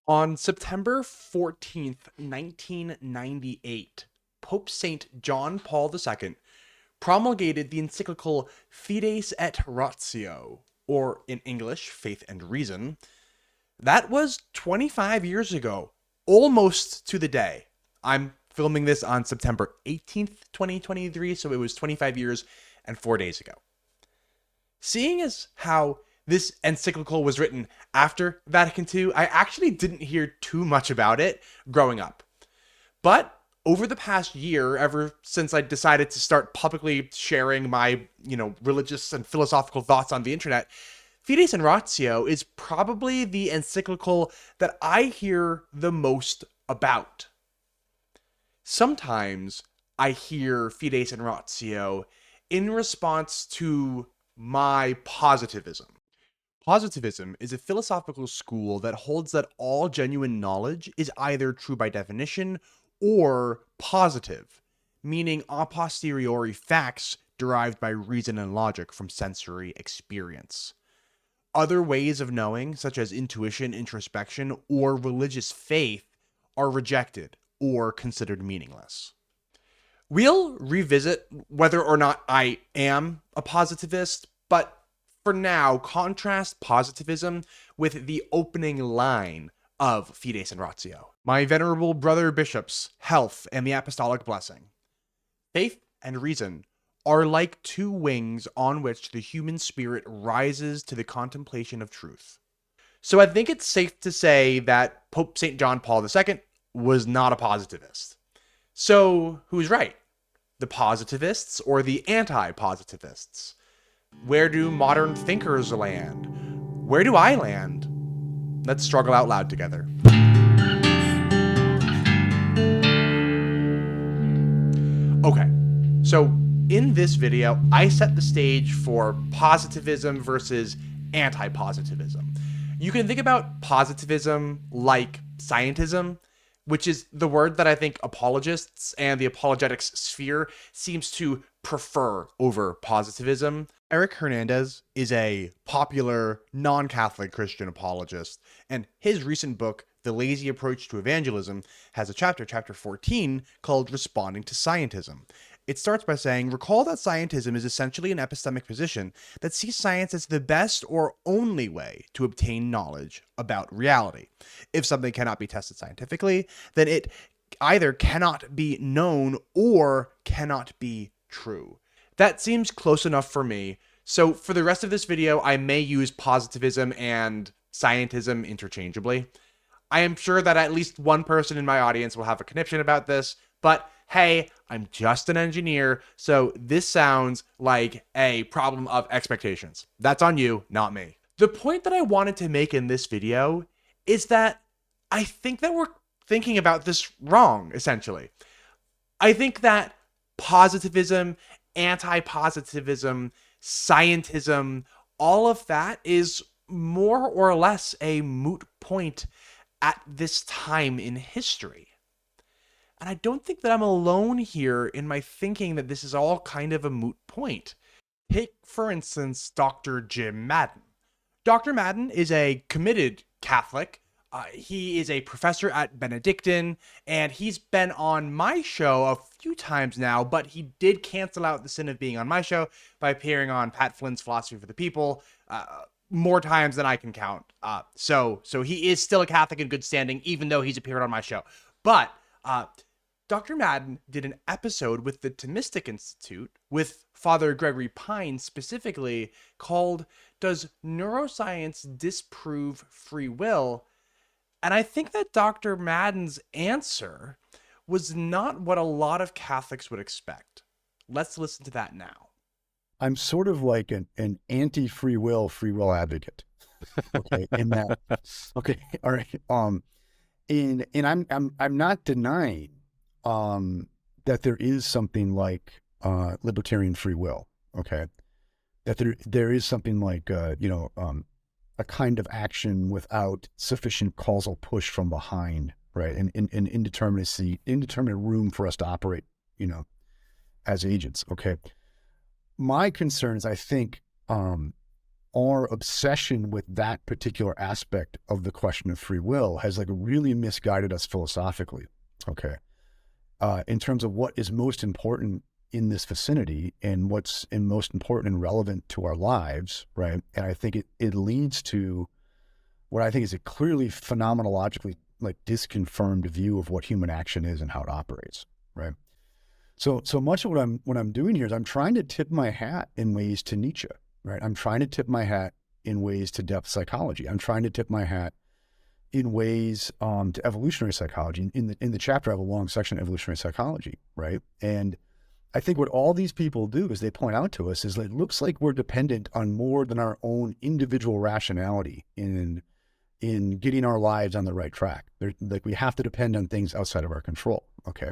On September 14th, 1998, Pope St. John Paul II promulgated the encyclical Fides et Ratio, or in English, Faith and Reason. That was 25 years ago, almost to the day. I'm filming this on September 18th, 2023, so it was 25 years and 4 days ago. Seeing as how this encyclical was written after Vatican II, I actually didn't hear too much about it growing up. But over the past year, ever since I decided to start publicly sharing my, religious and philosophical thoughts on the internet, Fides and Ratio is probably the encyclical that I hear the most about. Sometimes I hear Fides and Ratio in response to my positivism. Positivism is a philosophical school that holds that all genuine knowledge is either true by definition or positive, meaning a posteriori facts derived by reason and logic from sensory experience. Other ways of knowing, such as intuition, introspection, or religious faith, are rejected or considered meaningless. We'll revisit whether or not I am a positivist, but for now, contrast positivism with the opening line of Fides and Ratio. My venerable brother bishops, health and the apostolic blessing. Faith and reason are like two wings on which the human spirit rises to the contemplation of truth. So I think it's safe to say that Pope St. John Paul II was not a positivist. So who's right? The positivists or the anti-positivists? Where do modern thinkers land? Where do I land? Let's struggle out loud together. Okay, so in this video, I set the stage for positivism versus anti-positivism. You can think about positivism like scientism, which is the word that I think apologists and the apologetics sphere seems to prefer over positivism. Eric Hernandez is a popular non-Catholic Christian apologist, and his recent book, The Lazy Approach to Evangelism, has a chapter 14, called Responding to Scientism. It starts by saying, recall that scientism is essentially an epistemic position that sees science as the best or only way to obtain knowledge about reality. If something cannot be tested scientifically, then it either cannot be known or cannot be true. That seems close enough for me. So for the rest of this video, I may use positivism and scientism interchangeably. I am sure that at least one person in my audience will have a conniption about this, but hey, I'm just an engineer, so this sounds like a problem of expectations. That's on you, not me. The point that I wanted to make in this video is that I think that we're thinking about this wrong, essentially. I think that positivism, anti-positivism, scientism, all of that is more or less a moot point at this time in history. And I don't think that I'm alone here in my thinking that this is all kind of a moot point. Take, for instance, Dr. Jim Madden. Dr. Madden is a committed Catholic. He is a professor at Benedictine, and he's been on my show a few times now, but he did cancel out the sin of being on my show by appearing on Pat Flynn's Philosophy for the People more times than I can count. So he is still a Catholic in good standing, even though he's appeared on my show. But Dr. Madden did an episode with the Thomistic Institute with Father Gregory Pine specifically called Does Neuroscience Disprove Free Will? And I think that Dr. Madden's answer was not what a lot of Catholics would expect. Let's listen to that now. I'm sort of like an anti-free will advocate. Okay, in that. Okay, all right. And I'm not denying that there is something like libertarian free will. Okay, that there is something like a kind of action without sufficient causal push from behind, right? And indeterminate room for us to operate, as agents. Okay. My concerns, I think, our obsession with that particular aspect of the question of free will has like really misguided us philosophically. Okay. In terms of what is most important in this vicinity and what's most important and relevant to our lives, right? And I think it leads to what I think is a clearly phenomenologically like disconfirmed view of what human action is and how it operates, right? So much of what I'm doing here is I'm trying to tip my hat in ways to Nietzsche, right? I'm trying to tip my hat in ways to depth psychology. I'm trying to tip my hat in ways to evolutionary psychology. In the chapter, I have a long section on evolutionary psychology, right? And I think what all these people do is they point out to us is that it looks like we're dependent on more than our own individual rationality in getting our lives on the right track. Like we have to depend on things outside of our control. Okay.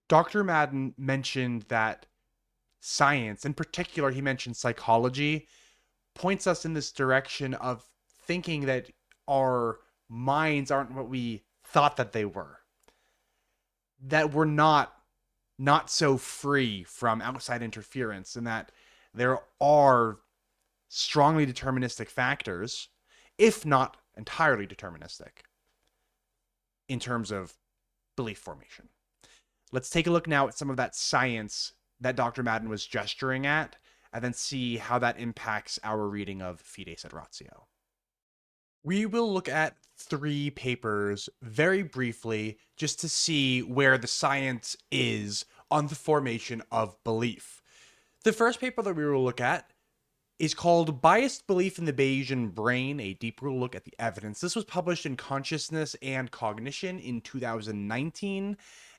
Dr. Madden mentioned that science, in particular, he mentioned psychology, points us in this direction of thinking that our minds aren't what we thought that they were. That we're not so free from outside interference, and that there are strongly deterministic factors, if not entirely deterministic, in terms of belief formation. Let's take a look now at some of that science that Dr. Madden was gesturing at, and then see how that impacts our reading of Fides et Ratio. We will look at 3 papers very briefly just to see where the science is on the formation of belief. The first paper that we will look at is called Biased Belief in the Bayesian Brain, a deeper look at the evidence. This was published in Consciousness and Cognition in 2019.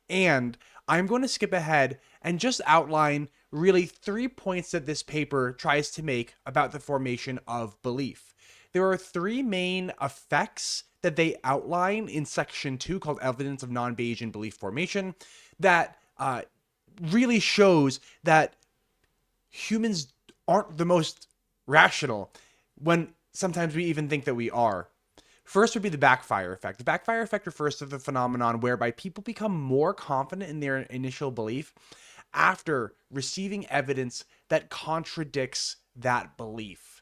And I'm going to skip ahead and just outline really 3 points that this paper tries to make about the formation of belief. There are 3 main effects that they outline in section 2 called Evidence of Non-Bayesian Belief Formation that really shows that humans aren't the most rational when sometimes we even think that we are. First would be the backfire effect. The backfire effect refers to the phenomenon whereby people become more confident in their initial belief after receiving evidence that contradicts that belief.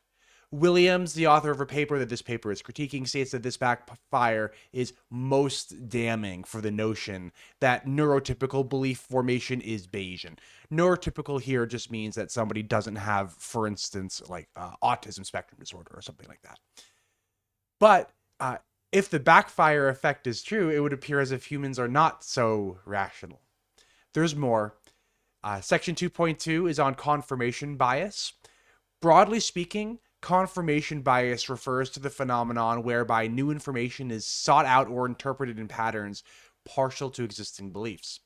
Williams, the author of a paper that this paper is critiquing, states that this backfire is most damning for the notion that neurotypical belief formation is Bayesian. Neurotypical here just means that somebody doesn't have, for instance, like autism spectrum disorder or something like that. But if the backfire effect is true, it would appear as if humans are not so rational. There's more. Section 2.2 is on confirmation bias. Broadly speaking, confirmation bias refers to the phenomenon whereby new information is sought out or interpreted in patterns partial to existing beliefs.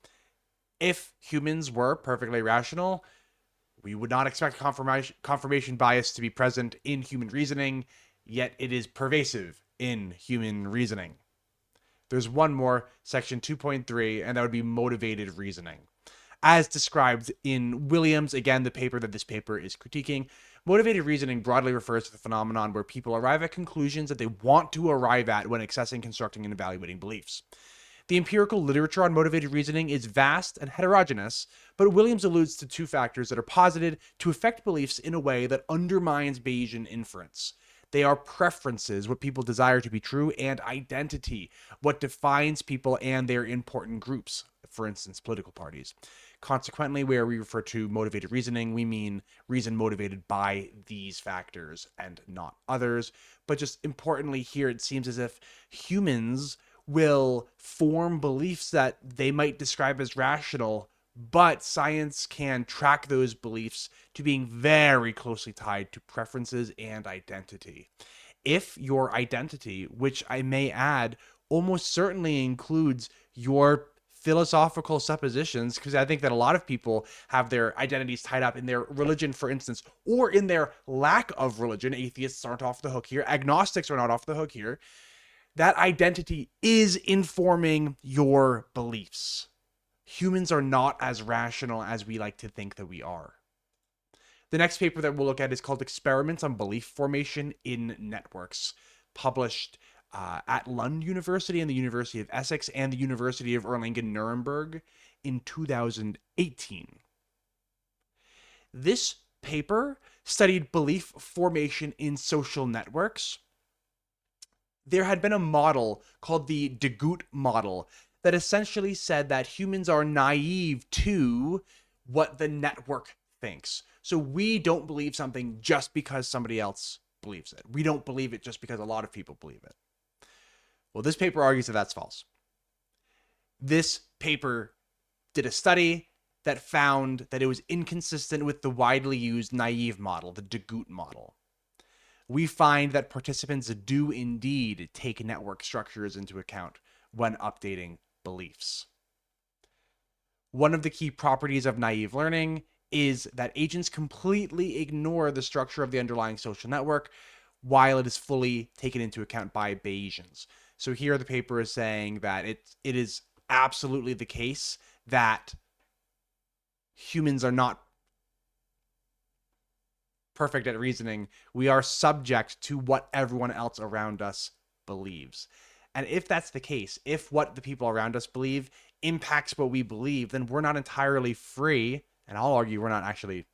If humans were perfectly rational, we would not expect confirmation bias to be present in human reasoning, yet it is pervasive in human reasoning. There's one more, section 2.3, and that would be motivated reasoning. As described in Williams, again, the paper that this paper is critiquing, motivated reasoning broadly refers to the phenomenon where people arrive at conclusions that they want to arrive at when accessing, constructing, and evaluating beliefs. The empirical literature on motivated reasoning is vast and heterogeneous, but Williams alludes to 2 factors that are posited to affect beliefs in a way that undermines Bayesian inference. They are preferences, what people desire to be true, and identity, what defines people and their important groups, for instance, political parties. Consequently, where we refer to motivated reasoning, we mean reason motivated by these factors and not others. But just importantly here, it seems as if humans will form beliefs that they might describe as rational, but science can track those beliefs to being very closely tied to preferences and identity. If your identity, which I may add, almost certainly includes your philosophical suppositions, because I think that a lot of people have their identities tied up in their religion, for instance, or in their lack of religion. Atheists aren't off the hook here. Agnostics are not off the hook here. That identity is informing your beliefs. Humans are not as rational as we like to think that we are. The next paper that we'll look at is called Experiments on Belief Formation in Networks, published at Lund University and the University of Essex and the University of Erlangen-Nuremberg in 2018. This paper studied belief formation in social networks. There had been a model called the Degut model that essentially said that humans are naive to what the network thinks. So we don't believe something just because somebody else believes it. We don't believe it just because a lot of people believe it. Well, this paper argues that that's false. This paper did a study that found that it was inconsistent with the widely used naive model, the Degut model. We find that participants do indeed take network structures into account when updating beliefs. One of the key properties of naive learning is that agents completely ignore the structure of the underlying social network while it is fully taken into account by Bayesians. So here the paper is saying that it is absolutely the case that humans are not perfect at reasoning. We are subject to what everyone else around us believes. And if that's the case, if what the people around us believe impacts what we believe, then we're not entirely free, and I'll argue we're not actually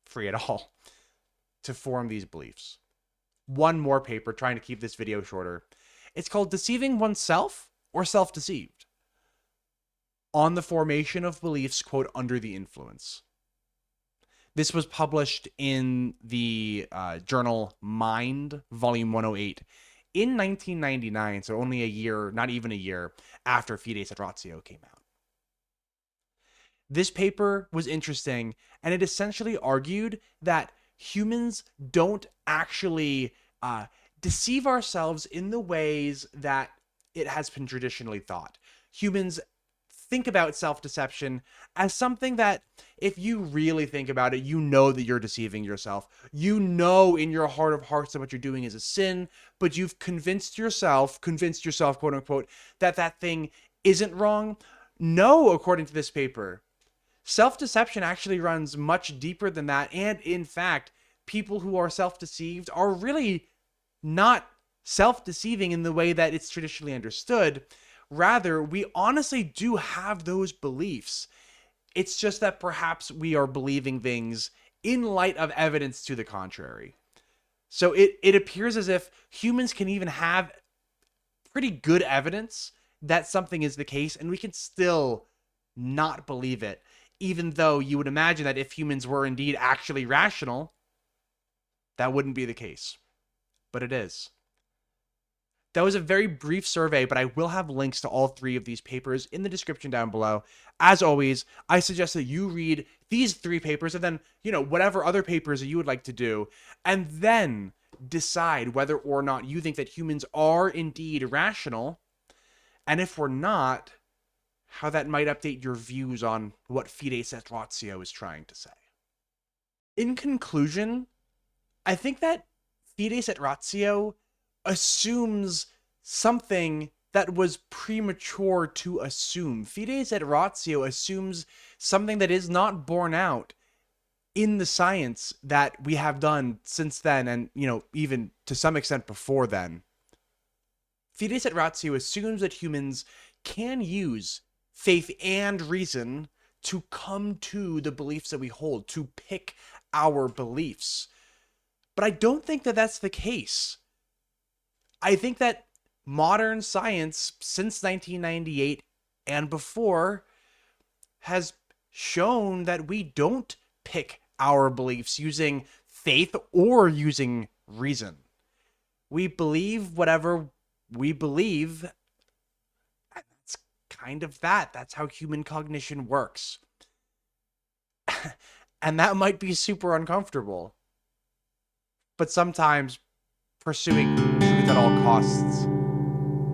free at all, to form these beliefs. One more paper, trying to keep this video shorter. It's called Deceiving Oneself or Self-Deceived, on the formation of beliefs, quote, under the influence. This was published in the journal Mind, volume 108, in 1999, so only a year, not even a year, after Fides et Ratio came out. This paper was interesting, and it essentially argued that humans don't actually deceive ourselves in the ways that it has been traditionally thought. Humans think about self-deception as something that, if you really think about it, you know that you're deceiving yourself. You know in your heart of hearts that what you're doing is a sin, but you've convinced yourself, quote unquote, that that thing isn't wrong. No, according to this paper, self-deception actually runs much deeper than that. And in fact, people who are self-deceived are really not self-deceiving in the way that it's traditionally understood. Rather, we honestly do have those beliefs. It's just that perhaps we are believing things in light of evidence to the contrary. So it appears as if humans can even have pretty good evidence that something is the case, and we can still not believe it, even though you would imagine that if humans were indeed actually rational, that wouldn't be the case. But it is. That was a very brief survey, but I will have links to all three of these papers in the description down below. As always, I suggest that you read these three papers and then, whatever other papers that you would like to do, and then decide whether or not you think that humans are indeed rational, and if we're not, how that might update your views on what Fides et Ratio is trying to say. In conclusion, I think that Fides et Ratio assumes something that was premature to assume. Fides et Ratio assumes something that is not borne out in the science that we have done since then, and even to some extent before then. Fides et Ratio assumes that humans can use faith and reason to come to the beliefs that we hold, to pick our beliefs. But I don't think that that's the case. I think that modern science, since 1998 and before, has shown that we don't pick our beliefs using faith or using reason. We believe whatever we believe. That's kind of that. That's how human cognition works. And that might be super uncomfortable. But sometimes pursuing truth at all costs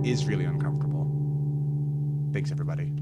is really uncomfortable. Thanks, everybody.